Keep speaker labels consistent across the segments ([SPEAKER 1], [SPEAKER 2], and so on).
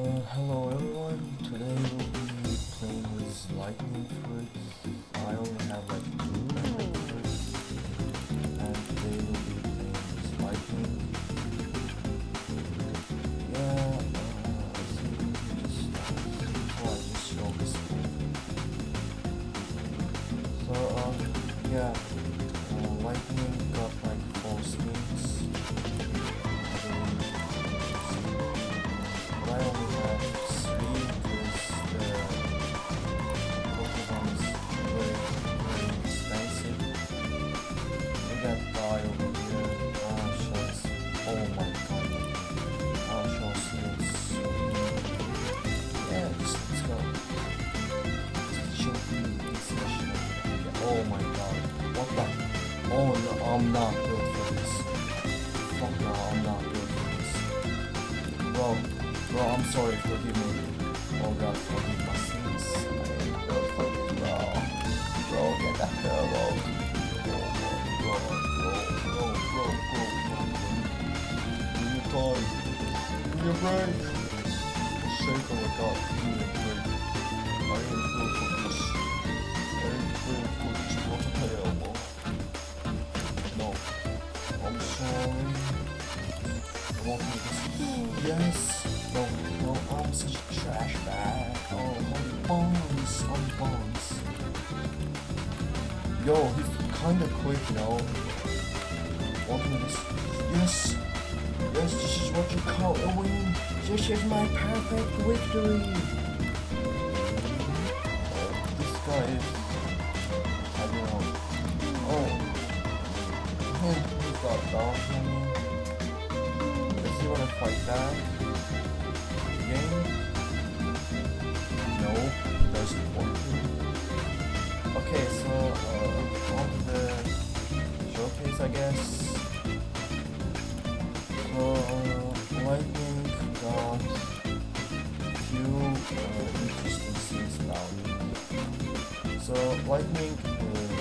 [SPEAKER 1] Hello everyone, today we'll be playing with lightning fruit. I only have like two lightning fruits, and today we'll be playing with lightning. I think we can just start before I just show this thing. Lightning got like 4 skins. I only have 3 because the Pokemon is very expensive. We got guy over here. Shows. Oh my god. Shows skills. Yeah, let's go. Show me this session. Oh my god. What the? Oh no, I'm not built for this. Fuck no, I'm not built for this. Bro, I'm sorry, forgive me. Oh god, forgive my sins. I ain't built for this, bro. Bro, get the hell out. Bro. Give me time. Give me a break. Shake on my god, give me a break. I ain't built for this. I ain't built for this. What the hell, bro? No. I'm sorry. I won't do this. Yes. No, I'm such a trash bag. Oh, my bones. Yo, he's kinda quick, you know. Walking this. Yes, this is what you call a win. This is my perfect victory. This guy is, I don't know. Oh, he got down from me. Let's see when I fight back. No, doesn't want to. Okay, so on to the showcase, I guess. So lightning got few interesting things about it. So lightning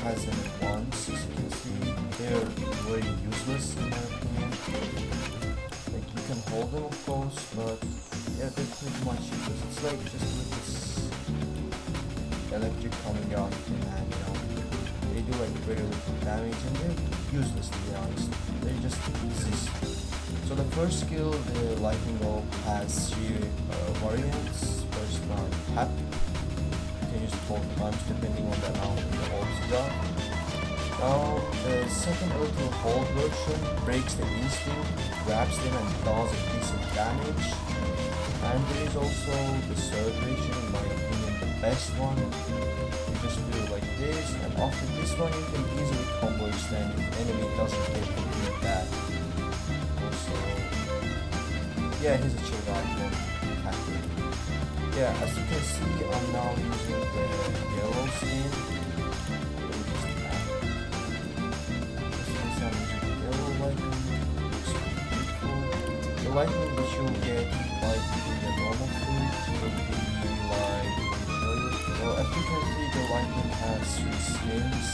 [SPEAKER 1] has them once, as you can see. They're very useless in my opinion. Like you can hold them, of course, but yeah, they're pretty much useless. It's like just with this electric coming out and you know, they do like very little damage and they're useless, to be honest. They just exist. So the first skill, the lightning orb, has 3 variants. First one, tap. You can use it 4 times depending on the amount of the orbs you got. Now the second electro hold version breaks the instinct, grabs them and does a decent damage. And there is also the third version, in my opinion, the best one. You just do it like this, and after this one you can easily combo extend if enemy doesn't get completely bad. Also, yeah, he's a chill guy, don't attack him. Yeah, as you can see, I'm now using the yellow skin. Yellow lightning, looks beautiful. The lightning that you'll get like the normal fruit will be like, let me show you. Well, as you can see, the lightning has 3 skins.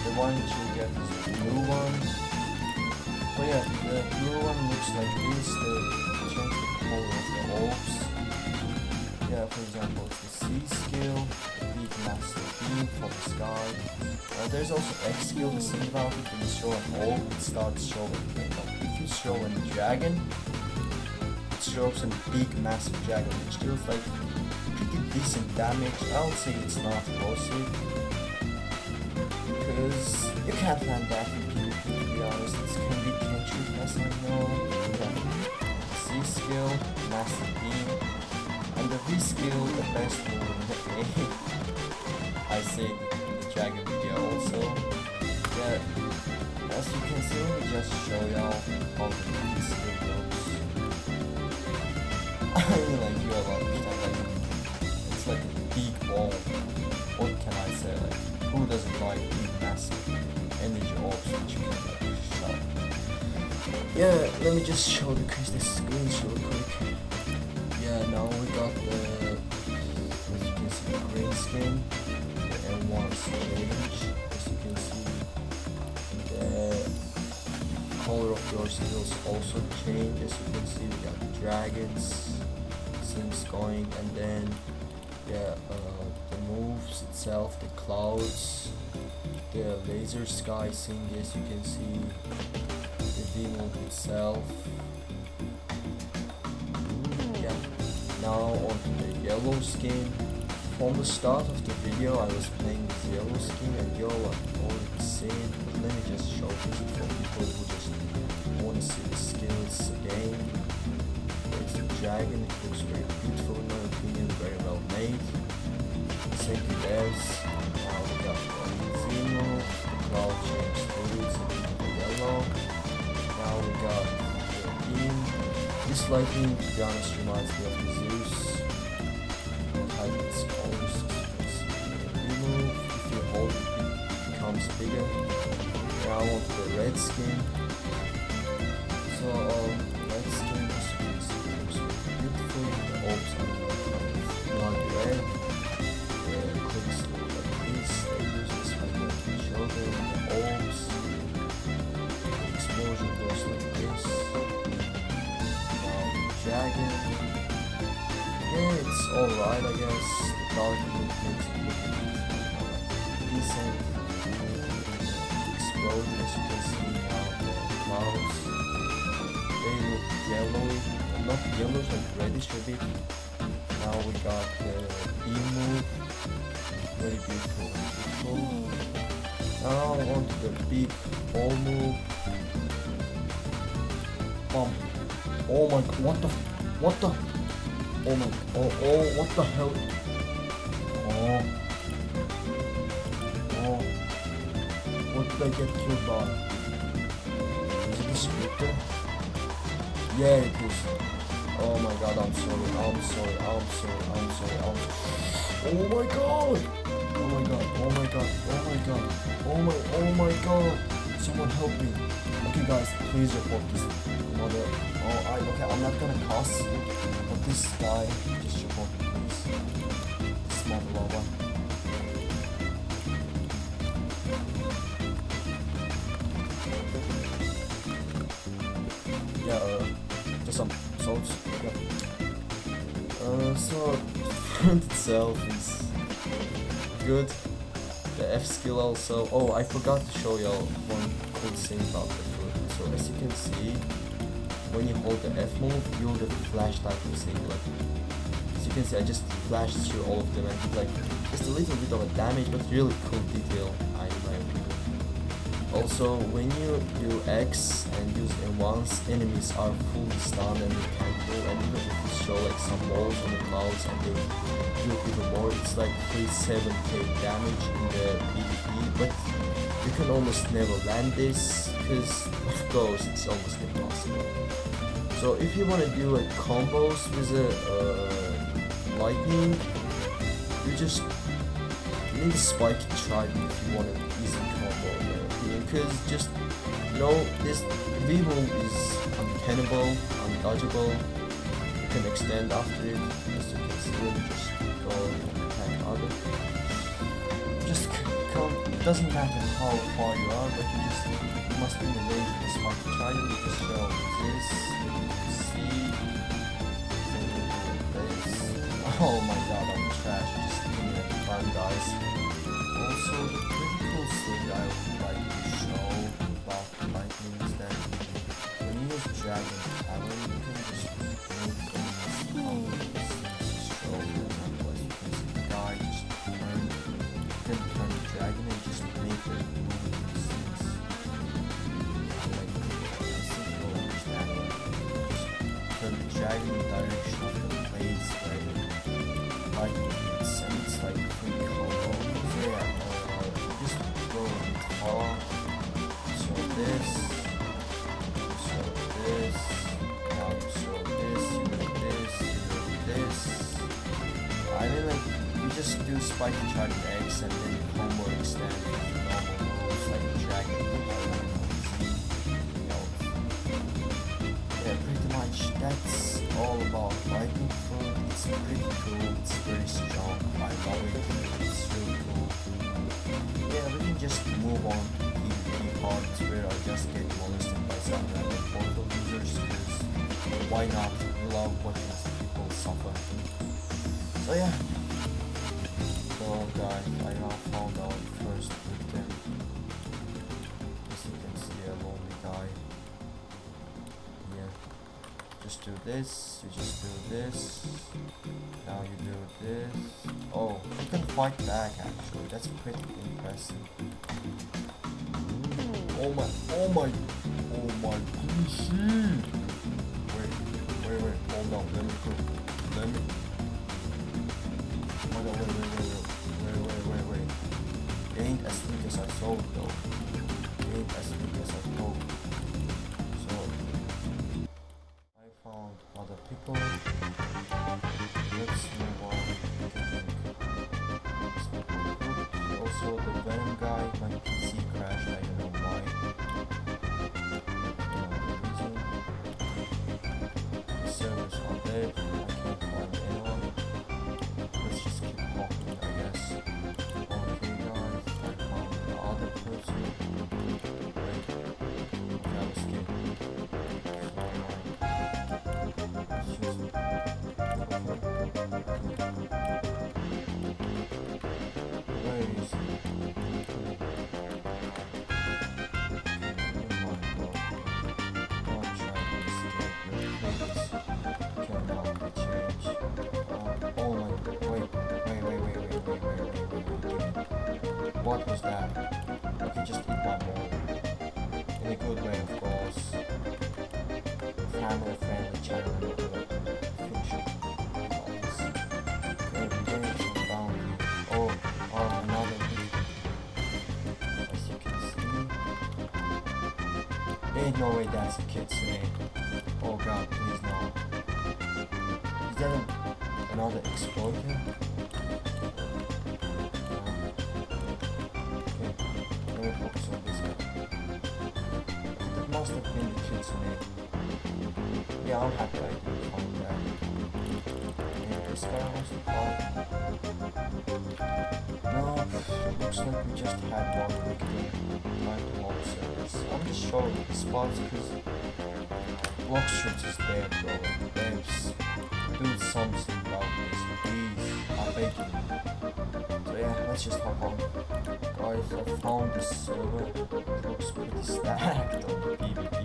[SPEAKER 1] The one that you'll get is the blue one. So yeah, the blue one looks like this. They change the color of the orbs. Yeah, for example, it's the C skill, the big massive beam from the sky. There's also X skill. The thing about it, when you show an orb, it starts showing. If you show a dragon, shows a big massive dragon which deals like pretty decent damage. I would say it's not worth it because you can't land that in PvP, to be honest. It can be catchy, as I know. C skill, massive beam, and the V skill, the best move in the game. I said in the dragon video also. Yeah, as you can see, let me just show y'all how the V skill goes. I mean, like, you have understand, like, it's like a big ball. What can I say? Like, who doesn't like big, massive energy orbs which you can like shot? Yeah, let me just show the screen real quick. Yeah, now we got the, as you can see, the green skin. The M1's change. As you can see, the color of your skills also change. As you can see, we got dragons, things going, and then yeah, the moves itself, the clouds, the laser sky thing, as you can see, the V-move itself. Yeah, now onto the yellow skin. From the start of the video I was playing this yellow skin and y'all have already seen, but let me just show this for people who just want to see the skills again. There's the dragon, it looks very beautiful in my opinion, very well made. Same with theirs. Now we got the Z-move, the cloud change fluids into the yellow. Now we got the beam. This lightning, to be honest, reminds me of the Zeus. Its colors, as you can see. Remove, if you hold it becomes bigger. Now onto the red skin. So red skin, as you can see, looks really beautiful. The orbs are kind of blood red. The clicks look like this. They use this like I showed them. The orbs. The explosion goes like this. Now the dragon. Yeah, it's alright, I guess. The dark look makes it look decent. Explosion, as you can see now, the clouds. They look yellowy, not yellowish, like reddish a bit. Now we got the beam move. Very beautiful. Now onto the big ball move. Bump. Oh my god, what the? Oh my, oh, what the hell? Oh, what did I get killed by? Is it a scripter? Yeah, it is. Oh my god, I'm sorry. Oh my god! Oh my god! Someone help me. Okay guys, please report this mother. Okay, I'm not gonna cuss, but this guy, just report it please. This mother lover. Yeah, just some salts. Yeah. So front itself is good. The F skill also. Oh, I forgot to show y'all one cool thing about the foot. So as you can see, when you hold the F move, you'll get flash type of thing. Like as you can see, I just flashed through all of them and did like just a little bit of a damage, but really cool detail. I like. Also, when you do X and use M1s, enemies are fully stunned and you can't move. And even if you show like some walls on the clouds and they do it even more, it's like 37k damage in the PvP. But you can almost never land this because of course it's almost impossible. So if you want to do like combos with a lightning, you just need a spike trident if you want an easy combo. Because just, you know, this V-move is uncannibal, undodgeable. You can extend after it, as you can see, you just go and attack other. Just come, it doesn't matter how far you are, but you must be in the range of the spike trident. You just show this, see, then you do this. Oh my god, I'm trash, just give me that fun, guys. Also, the critical thing I would like to show about lightning is that when you use dragon power, you can just make enemies come with this show. For example, as you can see, the guy just turn the dragon and just make it move these things. Like, I think you'll understand that. Just turn the dragon in the direction of the place where the lightning hits, and it's like free combo. Just go a bit far. So this, now you show this, you do this. I mean, like, you just do spike and trident X and then combo extend with normal moves like dragon, yeah, pretty much that's all about lightning foot. It's pretty cool, it's very strong, I love it, it's really cool. Yeah, we can just move on to PvP parts where I just get molested by some random portal users, because why not? We love watching people will suffer. So yeah. So guys, I now found our first victim. As you can see, a lonely guy. Here. Just do this, you just do this. Now you do this. Oh, you can fight back actually. That's pretty impressive. Oh my, oh my, oh my PC. Wait, hold on, let me go. Let me. Hold on, wait. It ain't as weak as I thought though. It ain't as weak as I thought. So, I found other people. Let's move on. Also, the Venom guy, my PC crashed, I don't know why. The servers are dead, I can't find anyone. Let's just keep talking, I guess. Okay guys, I found the other person. Wait, that was good. Where is he? What was that? I can just eat one more. In a good way, of course. Family friendly channel and fiction. Okay, games and bounty. Oh, another big. As you can see. Ain't no way that's a kid's name. Oh god, please no. Is that another exploiter? Focus on this guy. That must have been the kid's name. Yeah, I'm happy I didn't find that. And this guy wants to fight. No, looks like we just had one victim. Time to log service. I'm just showing the spots because Bloxfruits is dead, bro. Devs, do something about this, please. I beg you. So yeah, let's just hop on. Guys, I found this server. It looks pretty stacked on the PvP.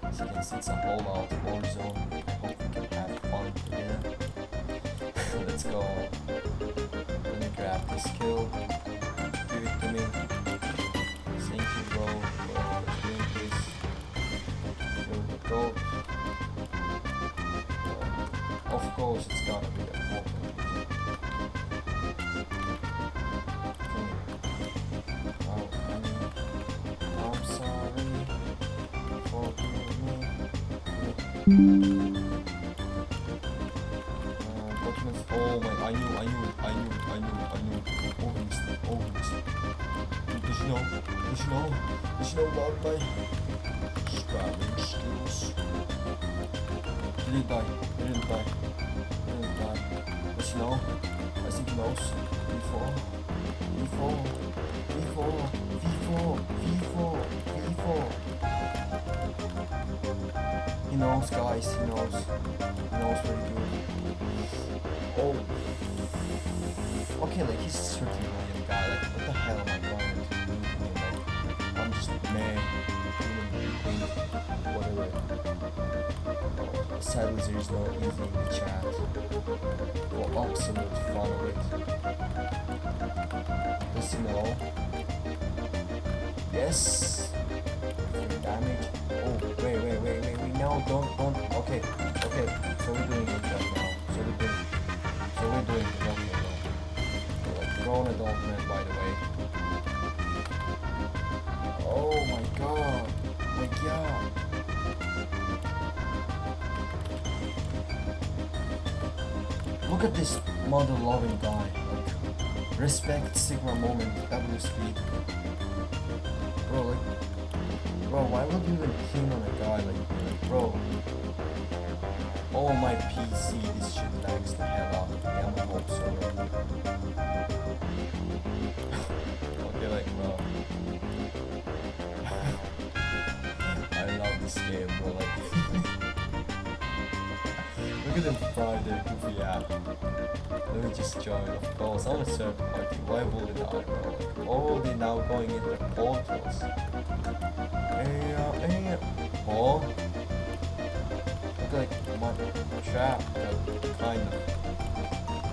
[SPEAKER 1] As you can see, it's a whole out war zone. I hope we can have fun together. Let's go. Let me grab this kill. Give it to me. Thank you, bro, for doing this. Kill the goat. Of course, it's gotta be the goat. Documents. Oh my! I knew it. Oh, he missed it. Did you know about my spamming skills? Didn't die. Does he know? I think he knows. V4. He knows, guys. He knows very good. Oh. Okay, like he's a 30 million guy. Like, what the hell am I going to do to him? Like, I'm just man. Whatever. Oh, sadly, there is no easy in the chat. For absolute fun of it. Does he know? Yes. Damage. Oh, wait. No, don't. Okay. So we're doing it right now. So we're doing it. Okay, no. Like, grown adult man, by the way. Oh my god. Look at this mother-loving guy. Like, respect Sigma moment, W speed. Bro, why would you even ping on a guy like bro? Oh my PC, this shit lags the hell out of me. I'm a hope so. Okay, like bro. I love this game, bro. Like, Look at them fly their goofy app. Let me just join, of course. I'm a third party. Why would it not go? Oh, they're now going into portals. Hey, oh. Look like my trap, but kind of.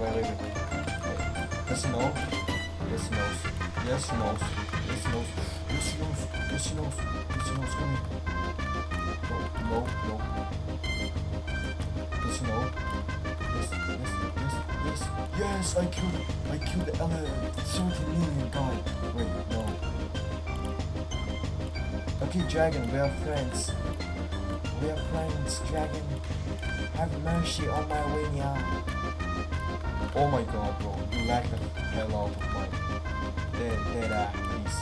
[SPEAKER 1] Wait. Yes, no. Yes, no. Yes, no. Yes, no. Yes, no. Yes, no. Yes, no. Come here. No. Yes, no. Yes, I killed the 30 million guy. Wait, no. Okay, Dragon, we are friends. Dragon. Have mercy on my way now. Oh my god, bro. You lagged the hell out of my dead PC.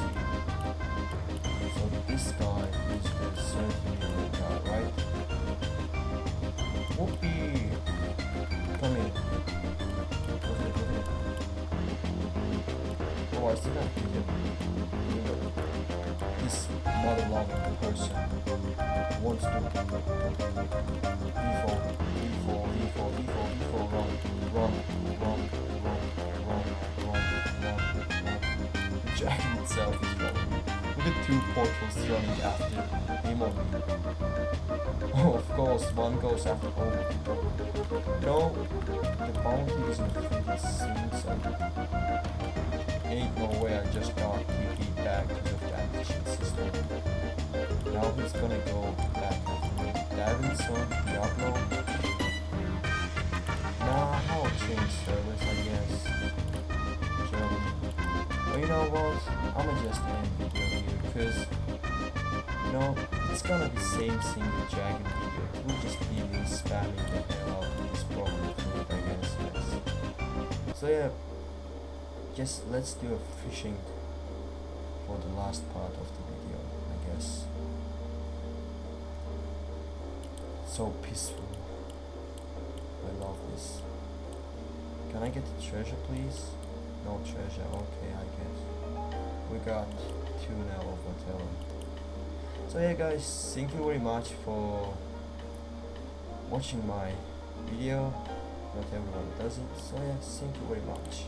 [SPEAKER 1] So this guy is the 30 million guy, right? Whoopee! Come in. Oh, I still gotta kill him. This mother-loving person wants to run. The dragon itself is running. Look at two portals running after him or me. Oh, of course, one goes after all the people. No, the bounty isn't really seen, so ain't no way I just got TP back because of that mission system. Now he's gonna go back after me. Davidson, Diablo. Nah, I'll change service, I guess. Germany. But you know what? I'ma just end video here because it's gonna be same thing with Dragon video. It will just be me spamming the hell out of this problem food, I guess, yes. So yeah, just let's do a fishing for the last part of the video, I guess. So peaceful. I love this. Can I get the treasure, please? No treasure, okay, I guess. We got 2 now of whatever. So yeah guys, thank you very much for watching my video. Not everyone does it, so yeah, thank you very much.